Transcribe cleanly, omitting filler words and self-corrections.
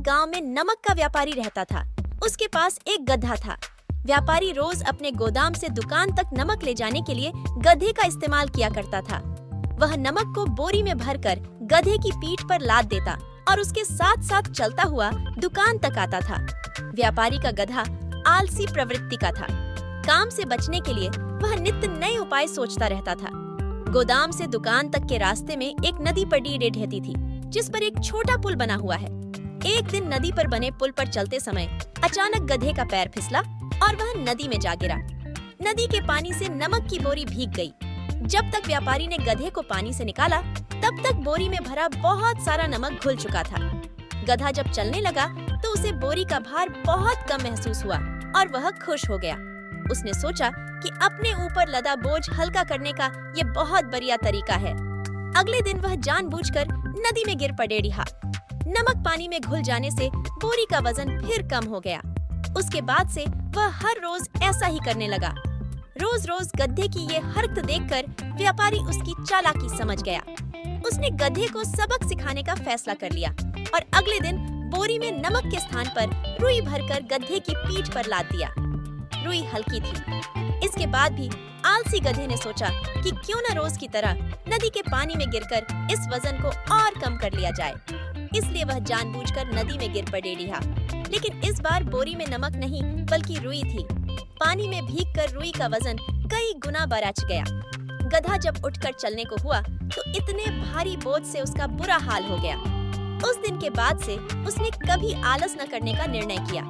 गांव में नमक का व्यापारी रहता था। उसके पास एक गधा था। व्यापारी रोज अपने गोदाम से दुकान तक नमक ले जाने के लिए गधे का इस्तेमाल किया करता था। वह नमक को बोरी में भरकर गधे की पीठ पर लाद देता और उसके साथ साथ चलता हुआ दुकान तक आता था। व्यापारी का गधा आलसी प्रवृत्ति का था। काम से बचने के लिए वह नित्य नए उपाय सोचता रहता था। गोदाम से दुकान तक के रास्ते में एक नदी पड़ी रहती थी, जिस पर एक छोटा पुल बना हुआ है। एक दिन नदी पर बने पुल पर चलते समय अचानक गधे का पैर फिसला और वह नदी में जा गिरा। नदी के पानी से नमक की बोरी भीग गई। जब तक व्यापारी ने गधे को पानी से निकाला, तब तक बोरी में भरा बहुत सारा नमक घुल चुका था। गधा जब चलने लगा तो उसे बोरी का भार बहुत कम महसूस हुआ और वह खुश हो गया। उसने सोचा कि अपने ऊपर लदा बोझ हल्का करने का ये बहुत बढ़िया तरीका है। अगले दिन वह जानबूझकर नदी में गिर पड़े रहा। नमक पानी में घुल जाने से बोरी का वजन फिर कम हो गया। उसके बाद से वह हर रोज ऐसा ही करने लगा। रोज रोज गधे की ये हरकत देखकर व्यापारी उसकी चालाकी समझ गया। उसने गधे को सबक सिखाने का फैसला कर लिया और अगले दिन बोरी में नमक के स्थान पर रुई भरकर गधे की पीठ पर लाद दिया। रुई हल्की थी। इसके बाद भी आलसी गधे ने सोचा कि क्यों न रोज की तरह नदी के पानी में गिरकर इस वजन को और कम कर लिया जाए। इसलिए वह जानबूझकर नदी में गिर पड़े रहा। लेकिन इस बार बोरी में नमक नहीं बल्कि रुई थी। पानी में भीगकर रुई का वजन कई गुना बढ़ गया। गधा जब उठकर चलने को हुआ तो इतने भारी बोझ से उसका बुरा हाल हो गया। उस दिन के बाद से उसने कभी आलस न करने का निर्णय किया।